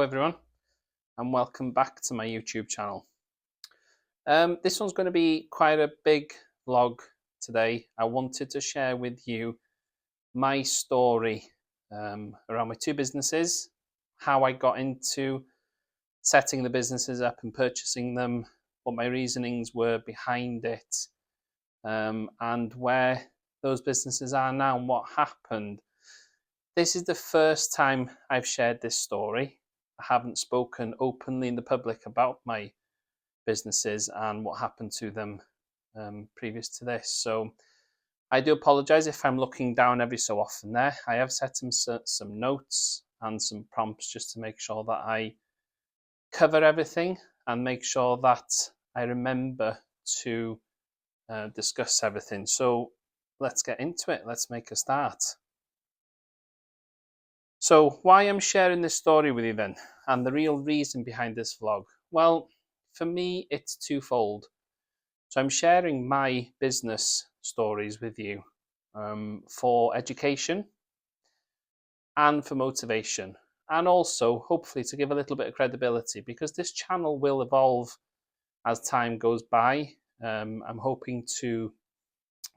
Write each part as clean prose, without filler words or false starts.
everyone, and welcome back to my YouTube channel. This one's going to be quite a big vlog today. I wanted to share with you my story around my two businesses, how I got into setting the businesses up and purchasing them, what my reasonings were behind it, and where those businesses are now and what happened. This is the first time I've shared this story. I haven't spoken openly in the public about my businesses and what happened to them previous to this. So I do apologize if I'm looking down every so often there. I have set some notes and some prompts just to make sure that I cover everything and make sure that I remember to discuss everything. So let's get into it. Let's make a start. So why I'm sharing this story with you then, and the real reason behind this vlog? Well, for me, it's twofold. So I'm sharing my business stories with you for education and for motivation, and also hopefully to give a little bit of credibility, because this channel will evolve as time goes by. I'm hoping to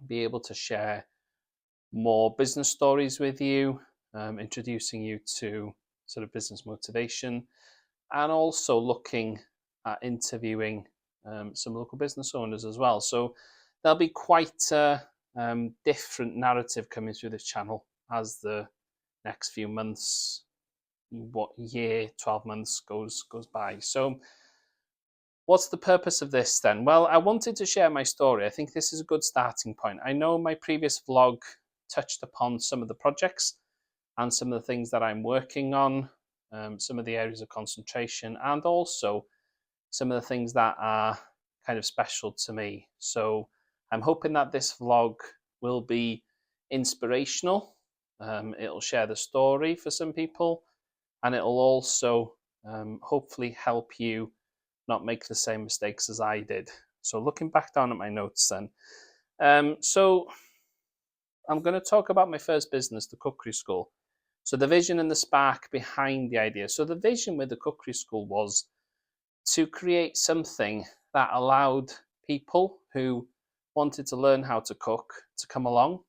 be able to share more business stories with you, introducing you to sort of business motivation, and also looking at interviewing some local business owners as well. So there'll be quite a different narrative coming through this channel as the next few months, year, 12 months goes by. So what's the purpose of this then? Well, I wanted to share my story. I think this is a good starting point. I know my previous vlog touched upon some of the projects and some of the things that I'm working on, some of the areas of concentration, and also some of the things that are kind of special to me. So I'm hoping that this vlog will be inspirational. It'll share the story for some people, and it'll also hopefully help you not make the same mistakes as I did. So looking back down at my notes then. So I'm going to talk about my first business, the cookery school. So the vision and the spark behind the idea. So the vision with the cookery school was to create something that allowed people who wanted to learn how to cook to come along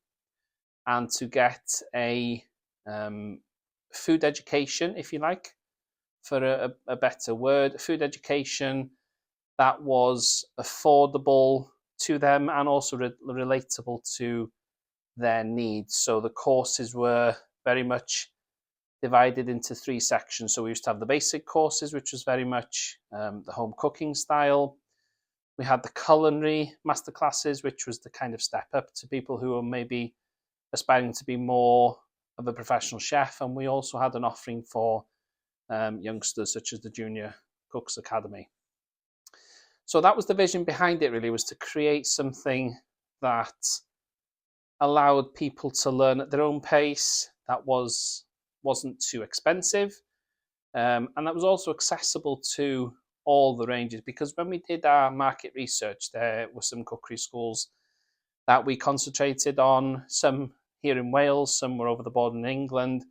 and to get a food education, if you like, for a better word, food education that was affordable to them and also relatable to their needs. So the courses were very much divided into three sections. So we used to have the basic courses, which was very much the home cooking style. We had the culinary masterclasses, which was the kind of step up to people who are maybe aspiring to be more of a professional chef. And we also had an offering for youngsters, such as the Junior Cooks Academy. So that was the vision behind it, really, was to create something that allowed people to learn at their own pace, that wasn't too expensive, and that was also accessible to all the ranges. Because when we did our market research, there were some cookery schools that we concentrated on, some here in Wales, some were over the border in England,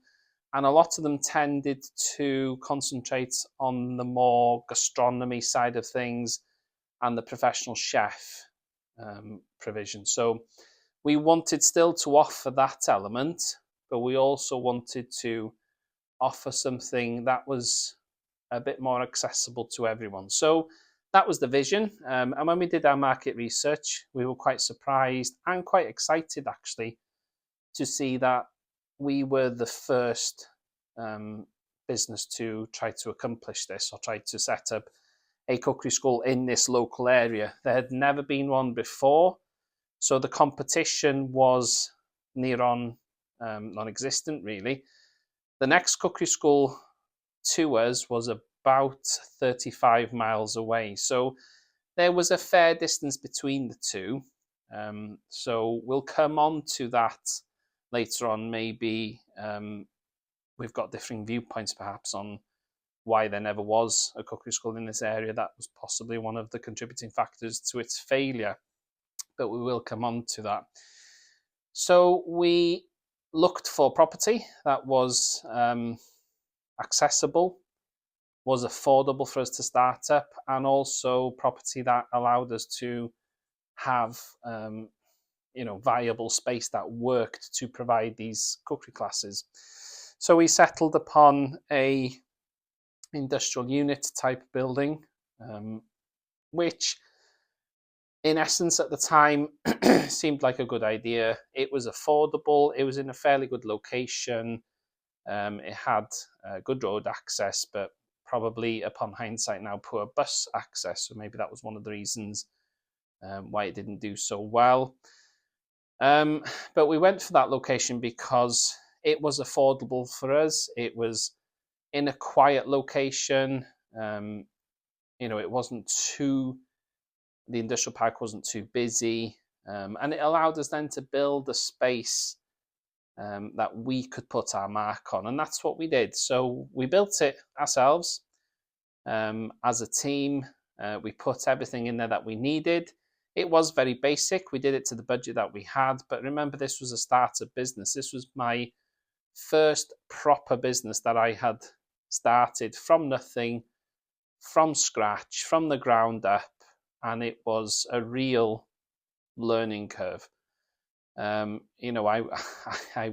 and a lot of them tended to concentrate on the more gastronomy side of things and the professional chef provision. So we wanted still to offer that element, but we also wanted to offer something that was a bit more accessible to everyone. So that was the vision. And when we did our market research, we were quite surprised and quite excited, actually, to see that we were the first business to try to accomplish this, or try to set up a cookery school in this local area. There had never been one before, so the competition was near on non-existent, really. The next cookery school to us was about 35 miles away, so there was a fair distance between the two. So we'll come on to that later on. Maybe we've got differing viewpoints perhaps on why there never was a cookery school in this area. That was possibly one of the contributing factors to its failure, but we will come on to that. So we looked for property that was accessible was affordable for us to start up, and also property that allowed us to have viable space that worked to provide these cookery classes. So we settled upon a industrial unit type building, which in essence at the time seemed like a good idea. It was affordable, it was in a fairly good location, it had good road access, but probably upon hindsight now poor bus access, so maybe that was one of the reasons why it didn't do so well. But we went for that location because it was affordable for us. It was in a quiet location. It wasn't the industrial park wasn't too busy. And it allowed us then to build a space that we could put our mark on. And that's what we did. So we built it ourselves as a team. We put everything in there that we needed. It was very basic. We did it to the budget that we had. But remember, this was a startup business. This was my first proper business that I had started from nothing, from scratch, from the ground up. And it was a real learning curve. I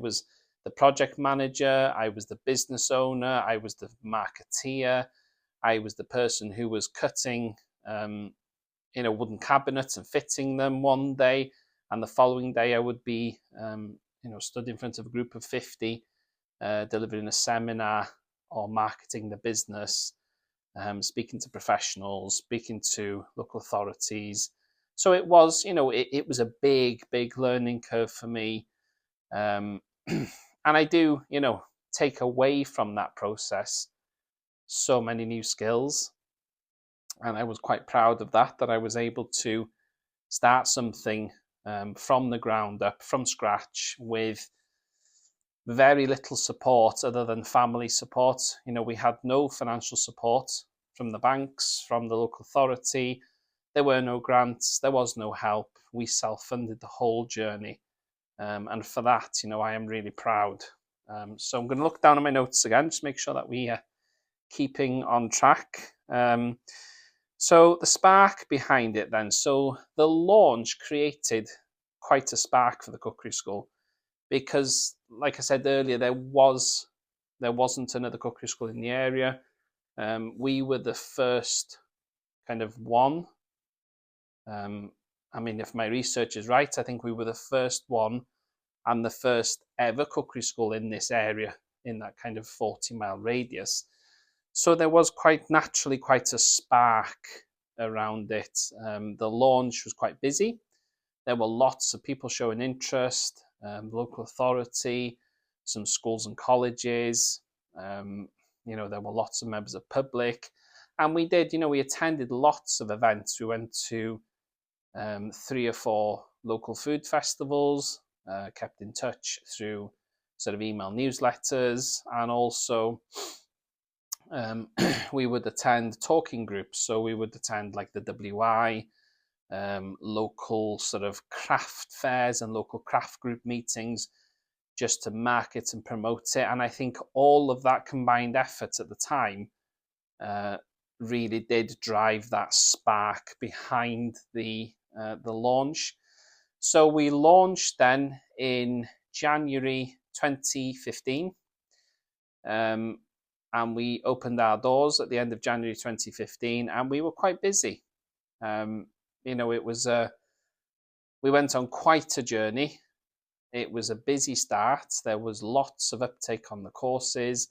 was the project manager, I was the business owner, I was the marketeer, I was the person who was cutting wooden cabinets and fitting them one day, and the following day I would be stood in front of a group of 50 delivering a seminar or marketing the business, speaking to professionals, speaking to local authorities. So it was, it was a big learning curve for me. And I do, take away from that process so many new skills. And I was quite proud of that I was able to start something from the ground up, from scratch, with very little support other than family support. We had no financial support from the banks, from the local authority. There were no grants, there was no help. We self-funded the whole journey. And for that, I am really proud. So I'm going to look down at my notes again, just make sure that we are keeping on track. So the spark behind it then. So the launch created quite a spark for the cookery school because, like I said earlier, there wasn't another cookery school in the area. We were the first kind of one. If my research is right, I think we were the first one and the first ever cookery school in this area, in that kind of 40-mile radius. So there was quite naturally quite a spark around it. The launch was quite busy. There were lots of people showing interest, local authority, some schools and colleges. There were lots of members of public. And we did, we attended lots of events. We went to 3 or 4 local food festivals, kept in touch through sort of email newsletters, and also we would attend talking groups. So we would attend like the WI, local sort of craft fairs and local craft group meetings just to market and promote it. And I think all of that combined effort at the time really did drive that spark behind the launch. So we launched then in January 2015. And we opened our doors at the end of January 2015, and we were quite busy. It was we went on quite a journey. It was a busy start. There was lots of uptake on the courses.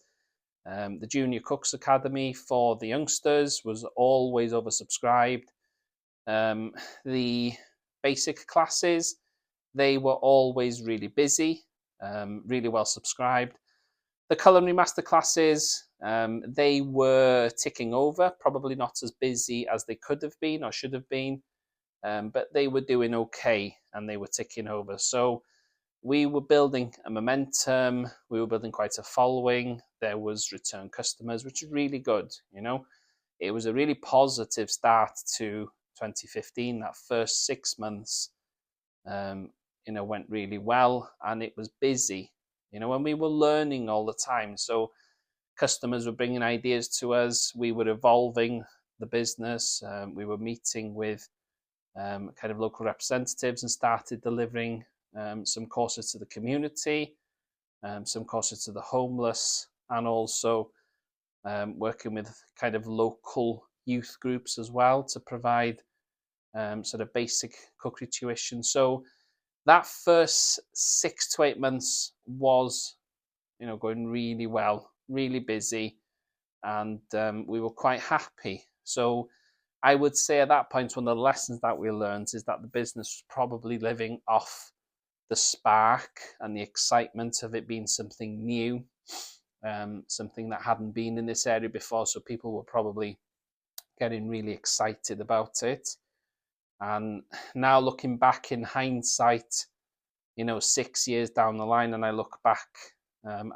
The Junior Cooks Academy for the youngsters was always oversubscribed. The basic classes, they were always really busy, really well subscribed. The culinary masterclasses, they were ticking over, probably not as busy as they could have been or should have been, but they were doing okay and they were ticking over. So we were building a momentum, we were building quite a following. There was return customers, which is really good. It was a really positive start to 2015. That first 6 months, went really well, and it was busy. And we were learning all the time. So Customers were bringing ideas to us. We were evolving the business. We were meeting with kind of local representatives and started delivering some courses to the community, some courses to the homeless, and also working with kind of local youth groups as well to provide sort of basic cookery tuition. So that first 6 to 8 months was, going really well, really busy, and we were quite happy. So I would say at that point, one of the lessons that we learned is that the business was probably living off the spark and the excitement of it being something new, something that hadn't been in this area before. So people were probably getting really excited about it. And now looking back in hindsight, 6 years down the line, and I look back,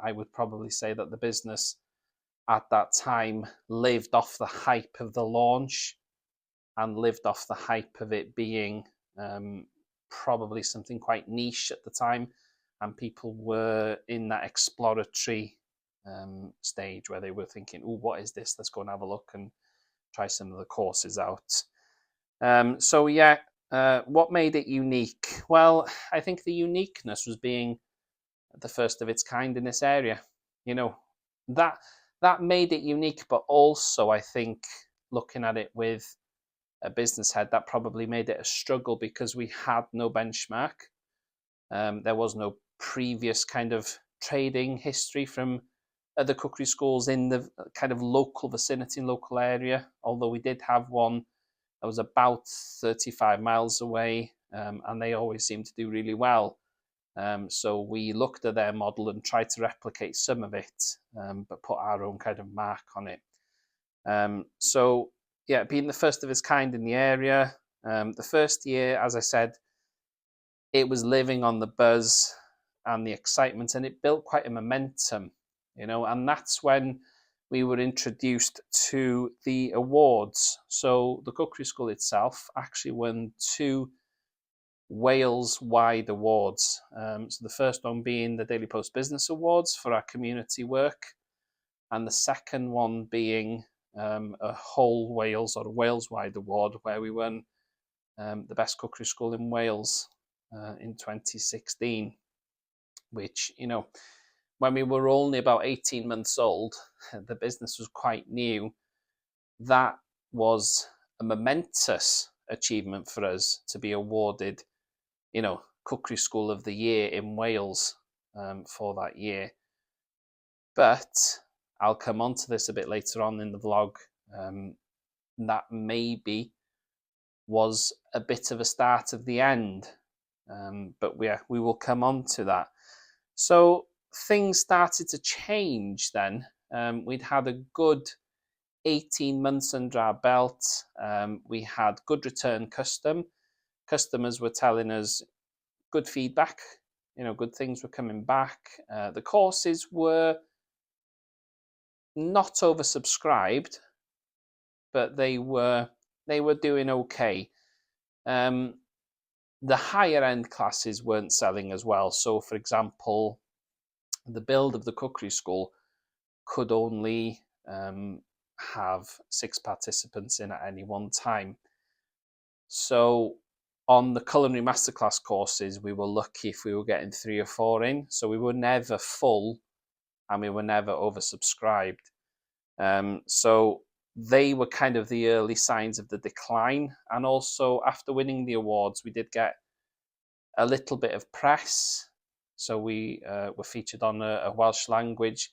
I would probably say that the business at that time lived off the hype of the launch and lived off the hype of it being probably something quite niche at the time, and people were in that exploratory stage where they were thinking, oh, what is this? Let's go and have a look and try some of the courses out. What made it unique? Well, I think the uniqueness was being the first of its kind in this area. That made it unique, but also I think looking at it with a business head, that probably made it a struggle because we had no benchmark. There was no previous kind of trading history from other cookery schools in the kind of local vicinity, local area, although we did have one that was about 35 miles away, and they always seemed to do really well. So we looked at their model and tried to replicate some of it, but put our own kind of mark on it. Being the first of its kind in the area, the first year, as I said, it was living on the buzz and the excitement, and it built quite a momentum, and that's when we were introduced to the awards. So the cookery school itself actually won 2 Wales-wide awards. So the first one being the Daily Post Business Awards for our community work, and the second one being a whole Wales or a Wales-wide award where we won the best cookery school in Wales in 2016, which, when we were only about 18 months old, the business was quite new. That was a momentous achievement for us to be awarded, Cookery School of the Year in Wales for that year. But I'll come on to this a bit later on in the vlog. That maybe was a bit of a start of the end, but we will come on to that. So things started to change then. We'd had a good 18 months under our belt. We had good return customers were telling us good feedback, good things were coming back. The courses were not oversubscribed, but they were doing okay. The higher end classes weren't selling as well. So, for example, the build of the cookery school could only have 6 participants in at any one time. So on the culinary masterclass courses, we were lucky if we were getting 3 or 4 in. So we were never full and we were never oversubscribed. So they were kind of the early signs of the decline. And also after winning the awards, we did get a little bit of press. So we were featured on a Welsh language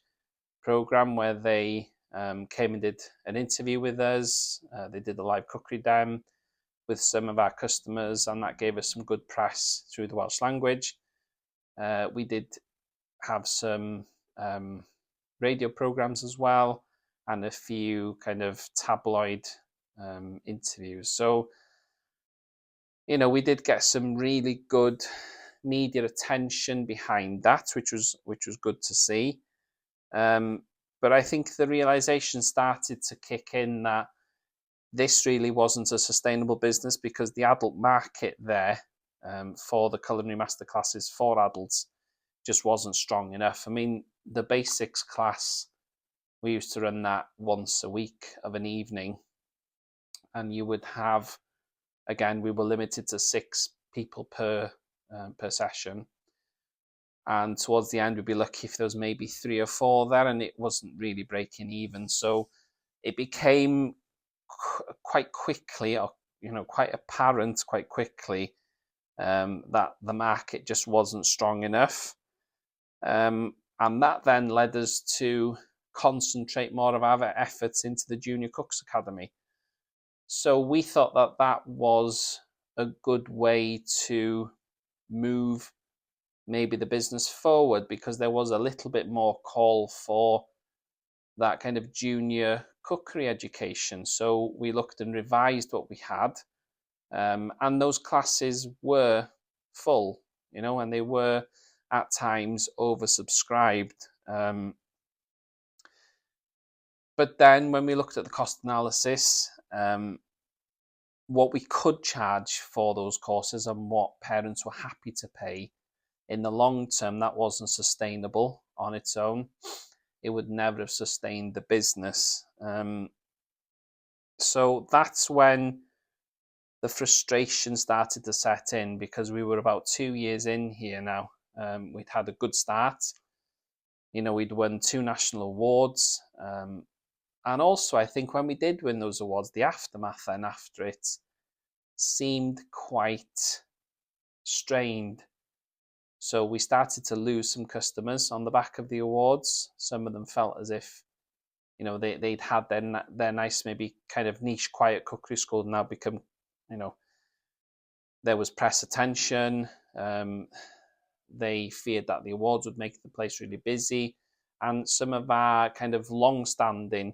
program where they came and did an interview with us. They did a live cookery dem with some of our customers, and that gave us some good press through the Welsh language. We did have some radio programs as well, and a few kind of tabloid interviews. So, we did get some really good media attention behind that, which was good to see. But I think the realization started to kick in that this really wasn't a sustainable business because the adult market there for the culinary masterclasses for adults just wasn't strong enough. I mean, the basics class we used to run that once a week of an evening, and you would have, again, we were limited to 6 people per session. And towards the end, we'd be lucky if there was maybe 3 or 4 there, and it wasn't really breaking even. So it became quite quickly, or quite apparent quite quickly, that the market just wasn't strong enough, and that then led us to concentrate more of our efforts into the Junior Cooks Academy. So we thought that that was a good way to move maybe the business forward, because there was a little bit more call for that kind of junior cookery education. So we looked and revised what we had, and those classes were full, and they were at times oversubscribed. But then when we looked at the cost analysis, what we could charge for those courses and what parents were happy to pay, in the long term, that wasn't sustainable on its own. It would never have sustained the business. So that's when the frustration started to set in, because we were about 2 years in here now. We'd had a good start. We'd won 2 national awards. And also, I think when we did win those awards, the aftermath then after it seemed quite strained. So we started to lose some customers on the back of the awards. Some of them felt as if, they'd had their nice, maybe kind of niche, quiet cookery school now become, there was press attention. They feared that the awards would make the place really busy. And some of our kind of long-standing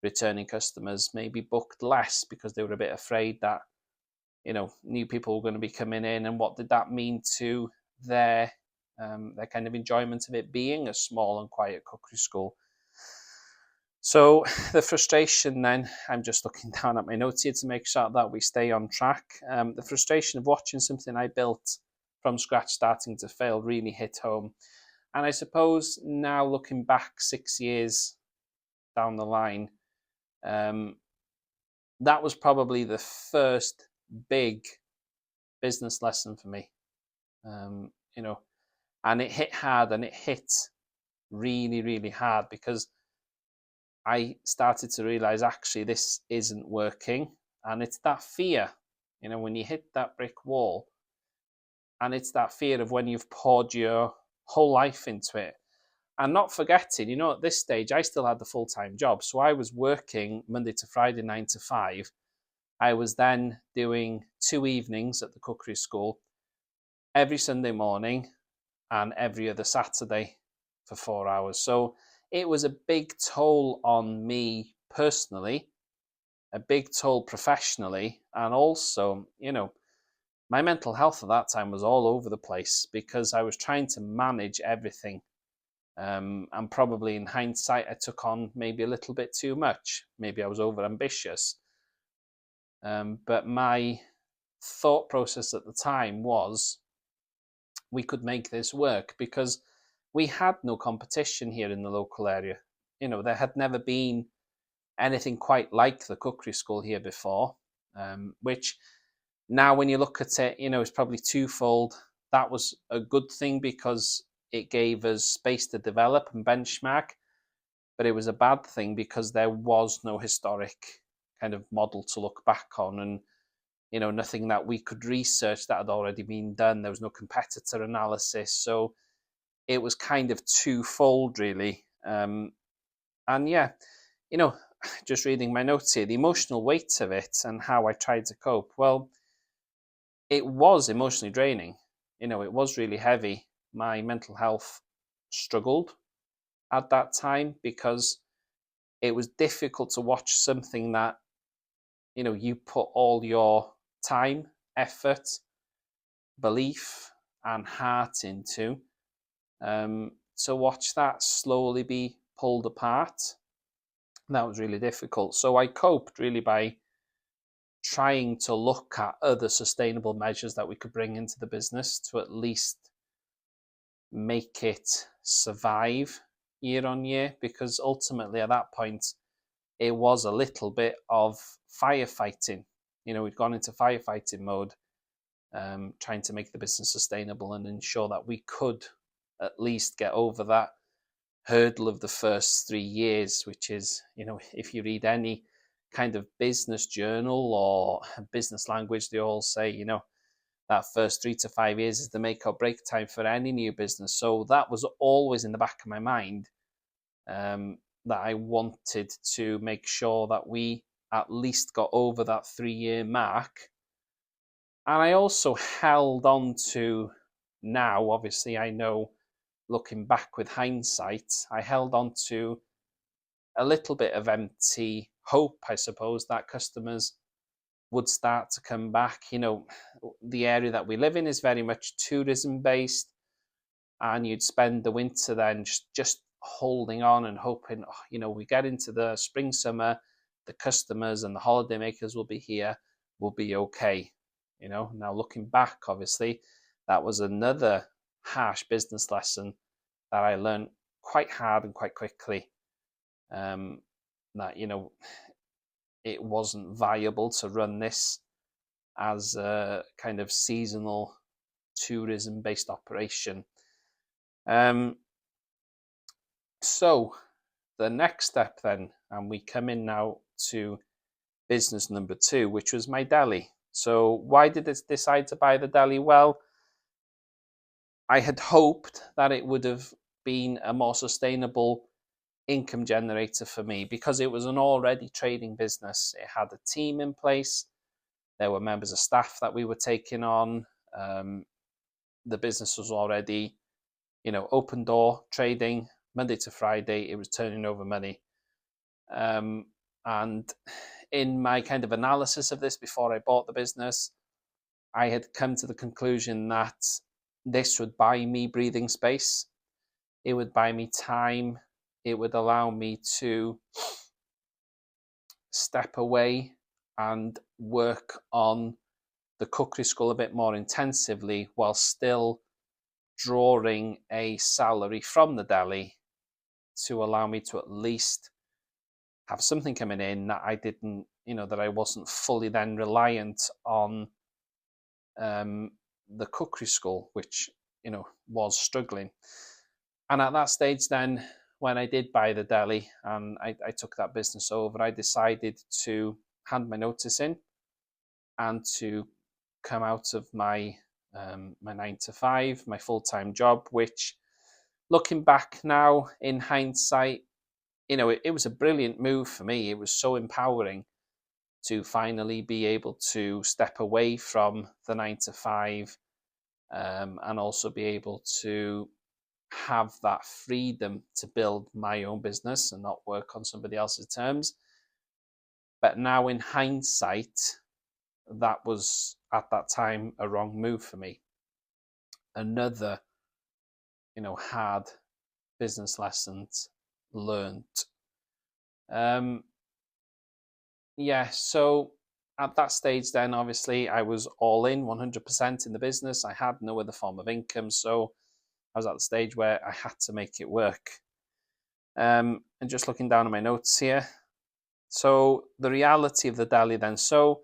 returning customers maybe booked less, because they were a bit afraid that, new people were going to be coming in, and what did that mean to their kind of enjoyment of it being a small and quiet cookery school. So the frustration then, I'm just looking down at my notes here to make sure that we stay on track. The frustration of watching something I built from scratch starting to fail really hit home. And I suppose now, looking back 6 years down the line, that was probably the first big business lesson for me. And it hit hard, and it hit really, really hard, because I started to realize, actually, this isn't working. And it's that fear, when you hit that brick wall, and it's that fear of when you've poured your whole life into it. And not forgetting, at this stage, I still had the full-time job. So I was working Monday to Friday, 9 to 5. I was then doing 2 evenings at the cookery school every Sunday morning and every other Saturday for 4 hours. So it was a big toll on me personally, a big toll professionally, and also, my mental health at that time was all over the place, because I was trying to manage everything. And probably in hindsight, I took on maybe a little bit too much. Maybe I was over ambitious. But my thought process at the time was, we could make this work, because we had no competition here in the local area. There had never been anything quite like the cookery school here before, which now when you look at it, it's probably twofold. That was a good thing, because it gave us space to develop and benchmark, but it was a bad thing because there was no historic kind of model to look back on, and nothing that we could research that had already been done. There was no competitor analysis, so it was kind of twofold, really. And yeah, just reading my notes here, the emotional weight of it and how I tried to cope. Well, it was emotionally draining. It was really heavy. My mental health struggled at that time, because it was difficult to watch something that, you put all your time, effort, belief, and heart into, to watch that slowly be pulled apart. That was really difficult. So I coped really by trying to look at other sustainable measures that we could bring into the business to at least make it survive. year on year, because ultimately at that point it was a little bit of firefighting. We'd gone into firefighting mode, trying to make the business sustainable and ensure that we could at least get over that hurdle of the first 3 years, which is, if you read any kind of business journal or business language, they all say, that first 3 to 5 years is the make or break time for any new business. So that was always in the back of my mind, that I wanted to make sure that we at least got over that 3 year mark. And I also held on to, now obviously I know, looking back with hindsight, I held on to a little bit of empty hope, I suppose, that customers would start to come back. The area that we live in is very much tourism based, and you'd spend the winter then just holding on and hoping, we get into the spring, summer, the customers and the holiday makers will be here, we'll be okay. Now looking back, obviously, that was another harsh business lesson that I learned quite hard and quite quickly, that, it wasn't viable to run this as a kind of seasonal tourism based operation. So the next step then, and we come in now to business number 2, which was my deli. So why did I decide to buy the deli? Well, I had hoped that it would have been a more sustainable income generator for me, because it was an already trading business. It had a team in place. There were members of staff that we were taking on. The business was already, open door trading, Monday to Friday. It was turning over money. And in my kind of analysis of this before I bought the business, I had come to the conclusion that this would buy me breathing space. It would buy me time. It would allow me to step away and work on the cookery school a bit more intensively, while still drawing a salary from the deli to allow me to at least have something coming in that I didn't, that I wasn't fully then reliant on the cookery school, which, was struggling. And at that stage then, when I did buy the deli and I took that business over, I decided to hand my notice in and to come out of my 9 to 5, my full-time job, which, looking back now in hindsight, it was a brilliant move for me. It was so empowering to finally be able to step away from the 9 to 5, and also be able to have that freedom to build my own business and not work on somebody else's terms. But now in hindsight, that was at that time a wrong move for me. Another, hard business lessons learned. So at that stage then, obviously, I was all in 100% in the business. I had no other form of income, so I was at the stage where I had to make it work. And just looking down at my notes here, so the reality of the deli then. So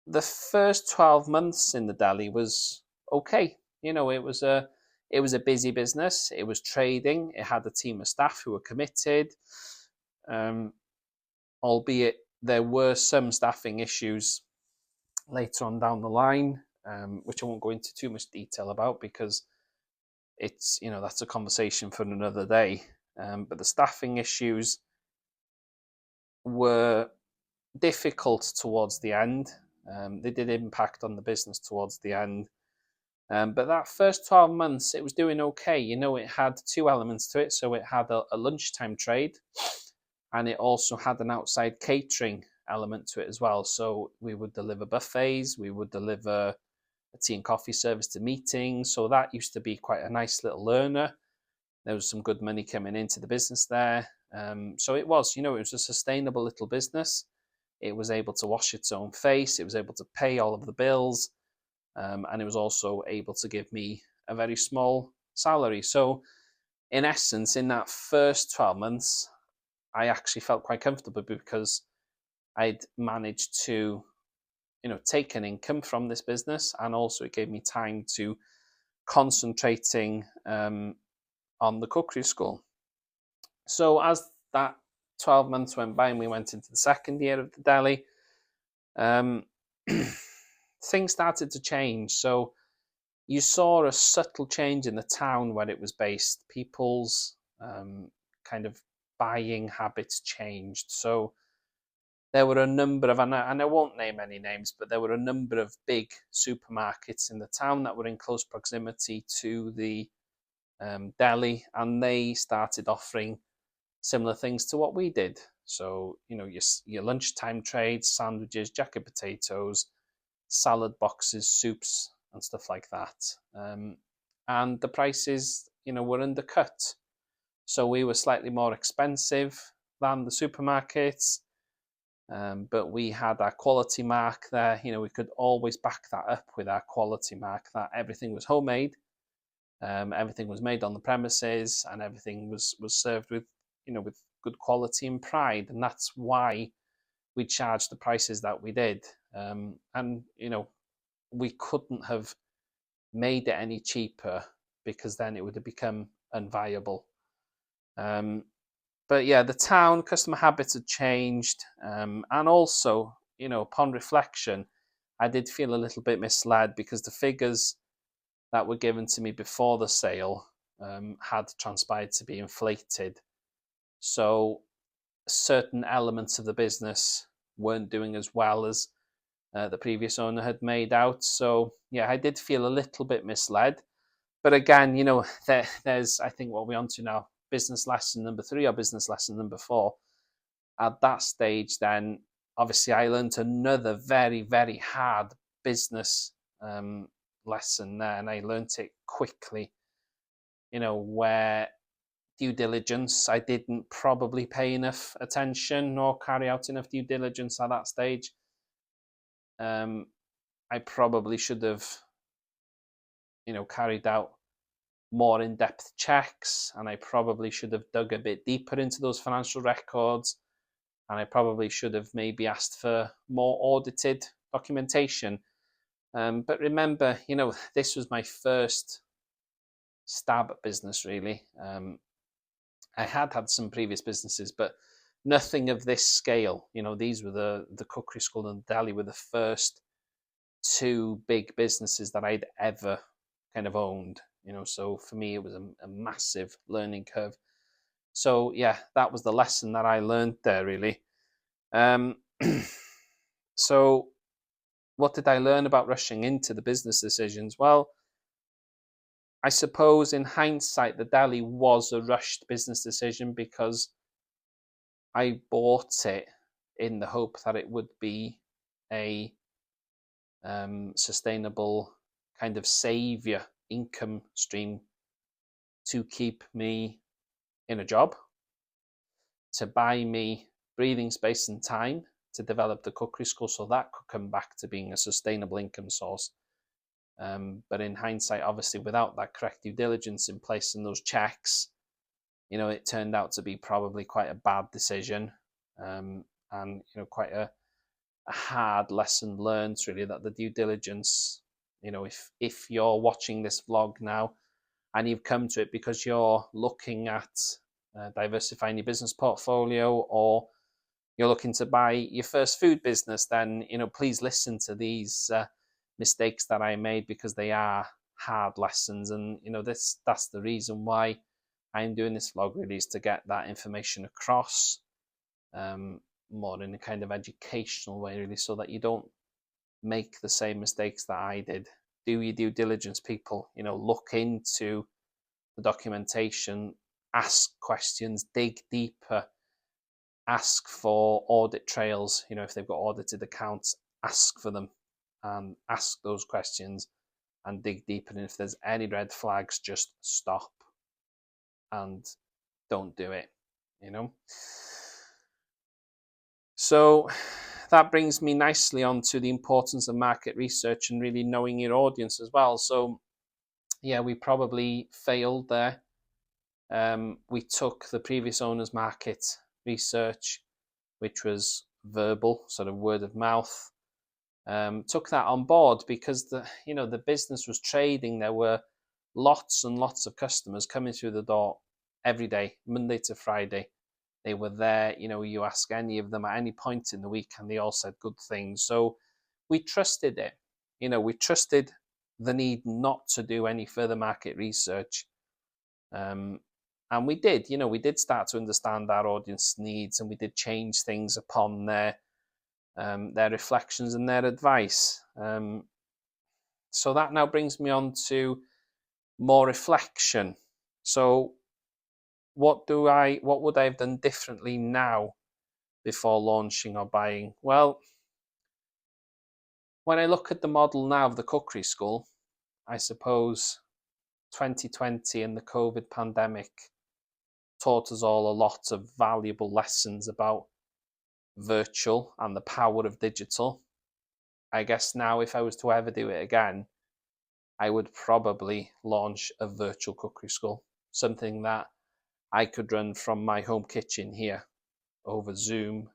the first 12 months in the deli was okay. It was a busy business. It was trading. It had a team of staff who were committed, albeit there were some staffing issues later on down the line, which I won't go into too much detail about, because it's, that's a conversation for another day. But the staffing issues were difficult towards the end. They did impact on the business towards the end. But that first 12 months, it was doing okay. It had 2 elements to it. So it had a lunchtime trade, and it also had an outside catering element to it as well. So we would deliver buffets, we would deliver a tea and coffee service to meetings. So that used to be quite a nice little earner. There was some good money coming into the business there. So it was, it was a sustainable little business. It was able to wash its own face. It was able to pay all of the bills. And it was also able to give me a very small salary. So in essence, in that first 12 months, I actually felt quite comfortable because I'd managed to, take an income from this business, and also it gave me time to concentrating on the cookery school. So as that 12 months went by and we went into the second year of the deli, um, things started to change. So you saw a subtle change in the town where it was based. People's kind of buying habits changed. So there were a number of, and I won't name any names, but there were a number of big supermarkets in the town that were in close proximity to the deli, and they started offering similar things to what we did. So, your lunchtime trades, sandwiches, jacket potatoes, salad boxes, soups, and stuff like that. And the prices, were undercut. So we were slightly more expensive than the supermarkets, but we had our quality mark there. We could always back that up with our quality mark that everything was homemade, everything was made on the premises, and everything was served with with good quality and pride. And that's why we charged the prices that we did. And we couldn't have made it any cheaper, because then it would have become unviable. But yeah, the town customer habits had changed, and also, upon reflection, I did feel a little bit misled, because the figures that were given to me before the sale had transpired to be inflated. So certain elements of the business weren't doing as well as the previous owner had made out. So yeah, I did feel a little bit misled. But again, there's, I think, what we're on to now, business lesson number 3 or business lesson number 4. At that stage, then obviously I learned another very, very hard business lesson there, and I learned it quickly. Where due diligence, I didn't probably pay enough attention nor carry out enough due diligence at that stage. I probably should have, carried out more in-depth checks, and I probably should have dug a bit deeper into those financial records, and I probably should have maybe asked for more audited documentation. But remember, this was my first stab at business, really. I had some previous businesses, but nothing of this scale. These were the cookery school and deli were the first 2 big businesses that I'd ever kind of owned. So for me, it was a massive learning curve. So yeah, that was the lesson that I learned there, really. So what did I learn about rushing into the business decisions? Well, I suppose in hindsight, the deli was a rushed business decision, because I bought it in the hope that it would be a sustainable kind of savior income stream to keep me in a job, to buy me breathing space and time to develop the cookery school, so that could come back to being a sustainable income source. But in hindsight, obviously, without that correct due diligence in place and those checks, it turned out to be probably quite a bad decision, and quite a hard lesson learned, really, that the due diligence, if you're watching this vlog now and you've come to it because you're looking at diversifying your business portfolio, or you're looking to buy your first food business, then please listen to these mistakes that I made, because they are hard lessons. And that's the reason why I'm doing this vlog, really, is to get that information across, more in a kind of educational way, really, so that you don't make the same mistakes that I did. Do your due diligence, people. Look into the documentation, ask questions, dig deeper, ask for audit trails. If they've got audited accounts, ask for them, and ask those questions and dig deeper. And if there's any red flags, just stop and don't do it. So that brings me nicely on to the importance of market research and really knowing your audience as well. So yeah, we probably failed there. We took the previous owner's market research, which was verbal, sort of word of mouth. Took that on board because the business was trading. There were lots and lots of customers coming through the door every day, Monday to Friday. They were there. You ask any of them at any point in the week, and they all said good things. So we trusted it. We trusted the need not to do any further market research. And we did. We did start to understand our audience needs, and we did change things upon their reflections and their advice. So that now brings me on to more reflection. So what would I have done differently now before launching or buying? Well, when I look at the model now of the cookery school, I suppose 2020 and the COVID pandemic taught us all a lot of valuable lessons about virtual and the power of digital. I guess now, if I was to ever do it again, I would probably launch a virtual cookery school, something that I could run from my home kitchen here over Zoom,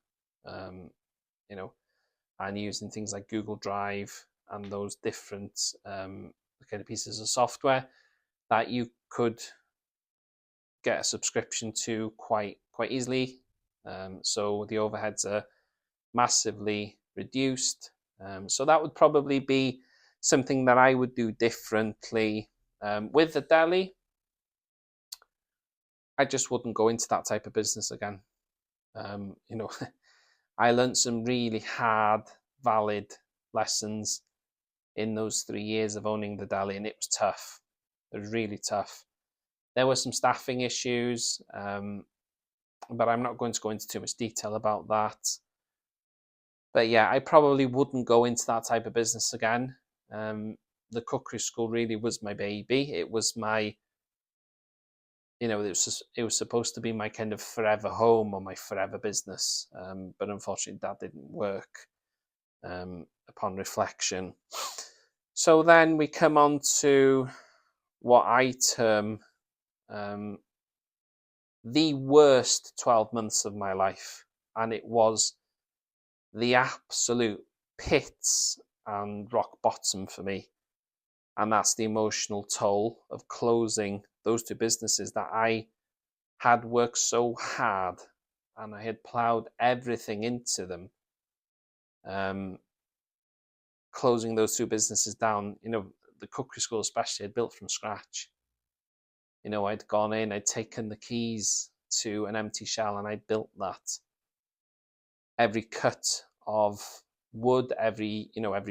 and using things like Google Drive and those different kind of pieces of software that you could get a subscription to quite easily. So the overheads are massively reduced. So that would probably be something that I would do differently. With the deli, I just wouldn't go into that type of business again. I learned some really hard, valid lessons in those 3 years of owning the deli, and it was tough. It was really tough. There were some staffing issues, but I'm not going to go into too much detail about that. But yeah, I probably wouldn't go into that type of business again. The cookery school really was my baby. It was my, it was supposed to be my kind of forever home or my forever business. But unfortunately, that didn't work upon reflection. So then we come on to what I term the worst 12 months of my life. And it was the absolute pits and rock bottom for me. And that's the emotional toll of closing those two businesses that I had worked so hard and I had plowed everything into them. Closing those two businesses down, the cookery school especially, I'd built from scratch. I'd gone in, I'd taken the keys to an empty shell and I'd built that. Every cut of wood, every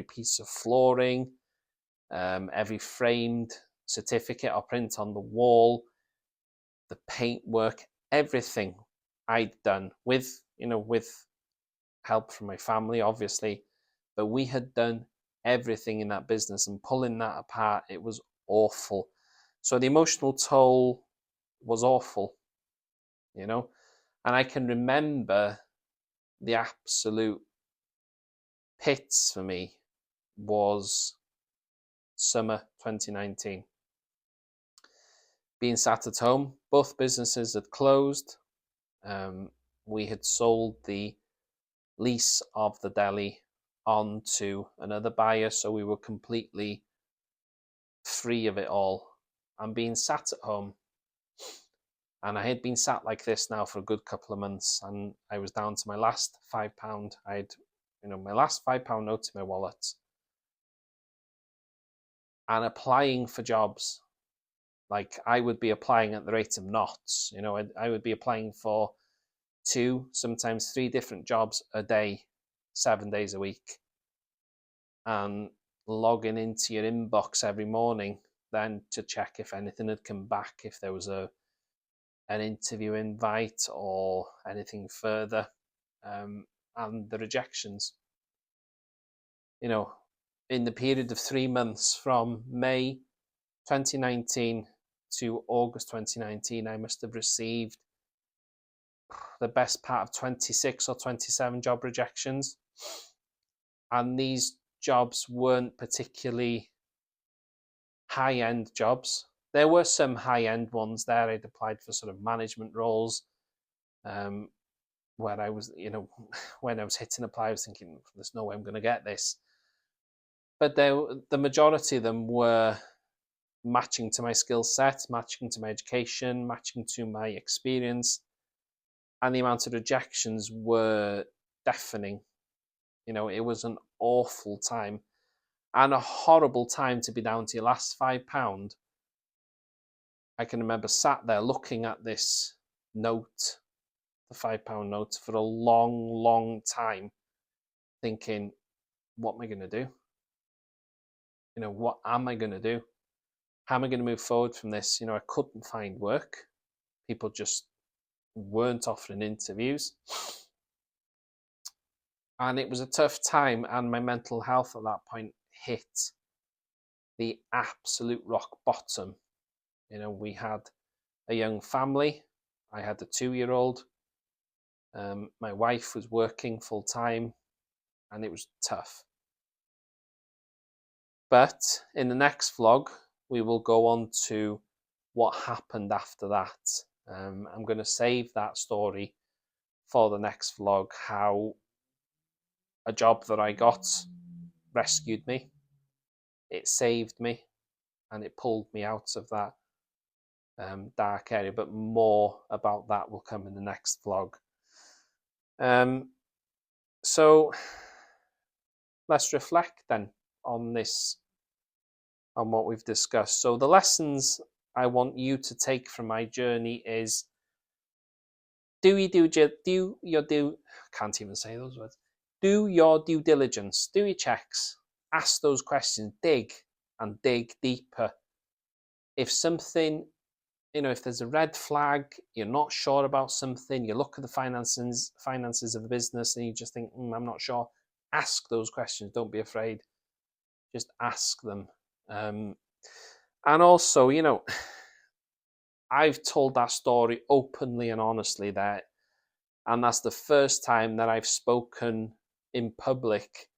piece of flooring, every framed certificate or print on the wall, the paintwork, everything I'd done with help from my family, obviously, but we had done everything in that business, and pulling that apart, it was awful. So the emotional toll was awful, and I can remember the absolute pits for me was summer 2019. Being sat at home, both businesses had closed. We had sold the lease of the deli on to another buyer, so we were completely free of it all. And being sat at home, and I had been sat like this now for a good couple of months, and I was down to my last £5. I had, my last £5 note in my wallet, and applying for jobs. Like, I would be applying at the rate of knots. I would be applying for 2, sometimes 3 different jobs a day, 7 days a week, and logging into your inbox every morning then to check if anything had come back, if there was an interview invite or anything further, and the rejections. In the period of 3 months from May 2019 to August 2019, I must have received the best part of 26 or 27 job rejections. And these jobs weren't particularly high-end jobs. there were some high-end ones there. I'd applied for sort of management roles, where I was, when I was hitting apply, I was thinking, there's no way I'm going to get this. But the majority of them were matching to my skill set, matching to my education, matching to my experience, and the amount of rejections were deafening. It was an awful time and a horrible time to be down to your last £5. I can remember sat there looking at this note, the £5 note, for a long, long time, thinking, what am I going to do? What am I going to do? How am I going to move forward from this? I couldn't find work. People just weren't offering interviews. And it was a tough time, and my mental health at that point hit the absolute rock bottom. We had a young family. I had a 2-year-old. My wife was working full time, and it was tough. But in the next vlog, we will go on to what happened after that. I'm going to save that story for the next vlog, how a job that I got rescued me, it saved me, and it pulled me out of that dark area. But more about that will come in the next vlog. So let's reflect then on what we've discussed. So the lessons I want you to take from my journey is, do your due diligence, do your checks, ask those questions, dig deeper. If something, if there's a red flag, you're not sure about something, you look at the finances of the business and you just think, I'm not sure, ask those questions. Don't be afraid. Just ask them. And also, I've told that story openly and honestly there, and that's the first time that I've spoken in public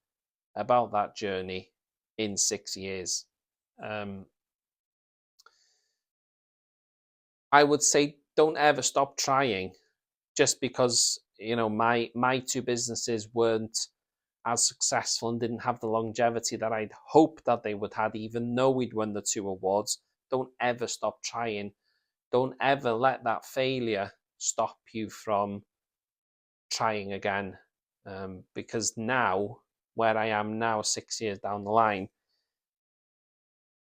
about that journey in 6 years. I would say don't ever stop trying, just because my 2 businesses weren't as successful and didn't have the longevity that I'd hoped that they would have, even though we'd won the 2 awards. Don't ever stop trying. Don't ever let that failure stop you from trying again. Because now, where I am now, 6 years down the line,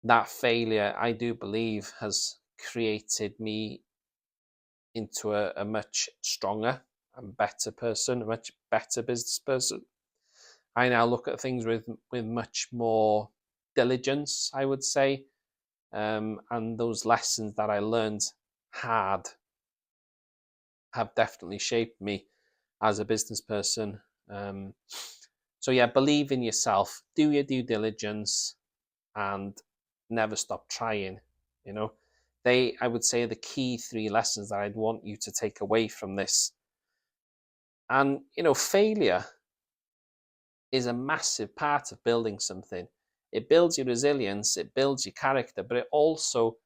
that failure, I do believe, has created me into a much stronger and better person, a much better business person. I now look at things with much more diligence, I would say. And those lessons that I learned have definitely shaped me as a business person. So yeah, believe in yourself, do your due diligence, and never stop trying. I would say, the key 3 lessons that I'd want you to take away from this. And failure is a massive part of building something. It builds your resilience, it builds your character, but it also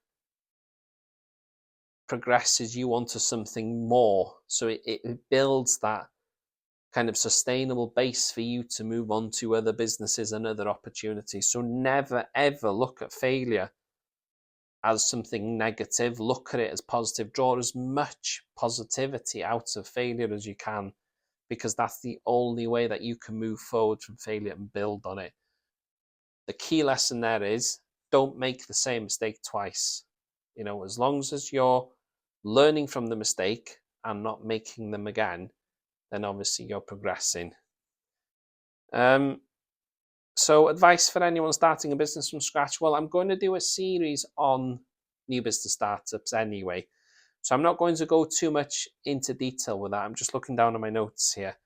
progresses you onto something more. So it builds that kind of sustainable base for you to move on to other businesses and other opportunities. So never, ever look at failure as something negative. Look at it as positive. Draw as much positivity out of failure as you can, because that's the only way that you can move forward from failure and build on it. The key lesson there is, don't make the same mistake twice. As long as you're learning from the mistake and not making them again, then obviously you're progressing. So advice for anyone starting a business from scratch. Well, I'm going to do a series on new business startups anyway. So I'm not going to go too much into detail with that. I'm just looking down at my notes here.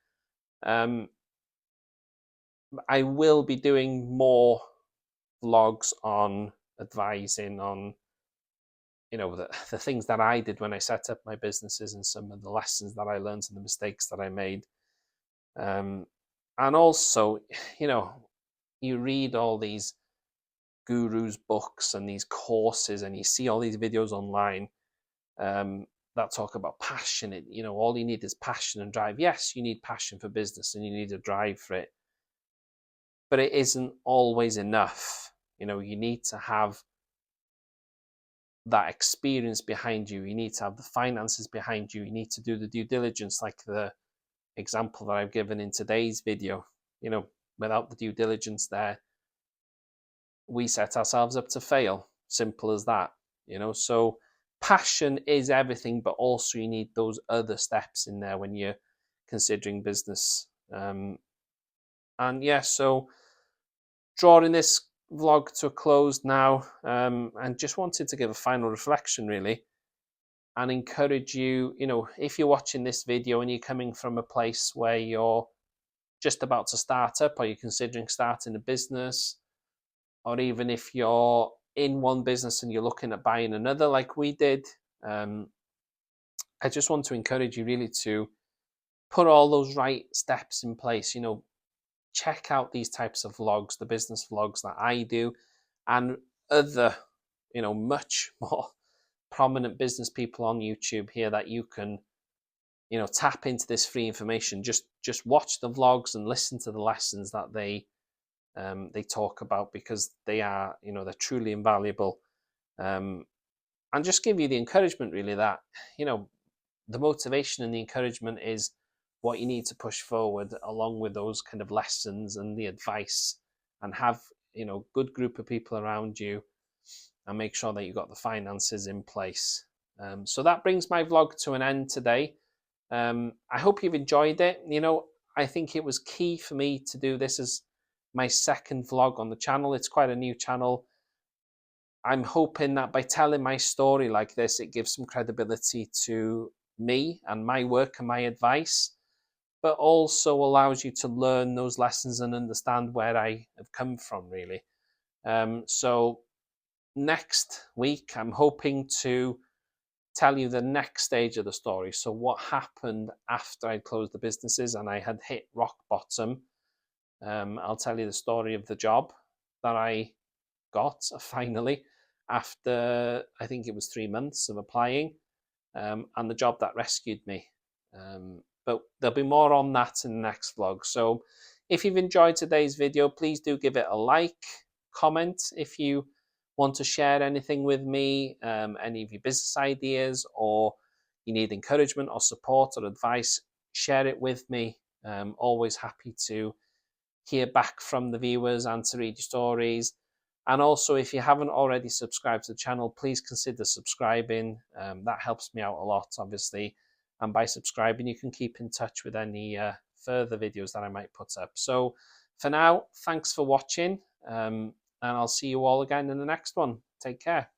I will be doing more vlogs on advising on, the things that I did when I set up my businesses and some of the lessons that I learned and the mistakes that I made. And also, you read all these gurus books and these courses, and you see all these videos online that talk about passion. All you need is passion and drive. Yes, you need passion for business and you need a drive for it, but it isn't always enough. You need to have that experience behind you. You need to have the finances behind you. You need to do the due diligence, like the example that I've given in today's video. Without the due diligence there, we set ourselves up to fail. Simple as that. So passion is everything, but also you need those other steps in there when you're considering business. And yeah, so drawing this vlog to a close now, and just wanted to give a final reflection really, and encourage you, if you're watching this video and you're coming from a place where you're just about to start up, or you're considering starting a business, or even if you're in one business and you're looking at buying another like we did, I just want to encourage you really to put all those right steps in place. Check out these types of vlogs, the business vlogs that I do, and other, much more prominent business people on YouTube here that you can, tap into this free information. Just watch the vlogs and listen to the lessons that they talk about, because they are, they're truly invaluable. And just give you the encouragement really that, the motivation and the encouragement is what you need to push forward, along with those kind of lessons and the advice, and have, good group of people around you, and make sure that you've got the finances in place. So that brings my vlog to an end today. I hope you've enjoyed it. I think it was key for me to do this as my second vlog on the channel. It's quite a new channel. I'm hoping that by telling my story like this, it gives some credibility to me and my work and my advice, but also allows you to learn those lessons and understand where I have come from, really. So next week, I'm hoping to tell you the next stage of the story. So what happened after I closed the businesses and I had hit rock bottom. I'll tell you the story of the job that I got finally after, I think it was 3 months of applying, and the job that rescued me. But there'll be more on that in the next vlog. So if you've enjoyed today's video, please do give it a like, comment if you want to share anything with me, any of your business ideas, or you need encouragement or support or advice, share it with me. Always happy to hear back from the viewers and to read your stories. And also, if you haven't already subscribed to the channel, please consider subscribing. That helps me out a lot, obviously. And by subscribing, you can keep in touch with any further videos that I might put up. So for now, thanks for watching. And I'll see you all again in the next one. Take care.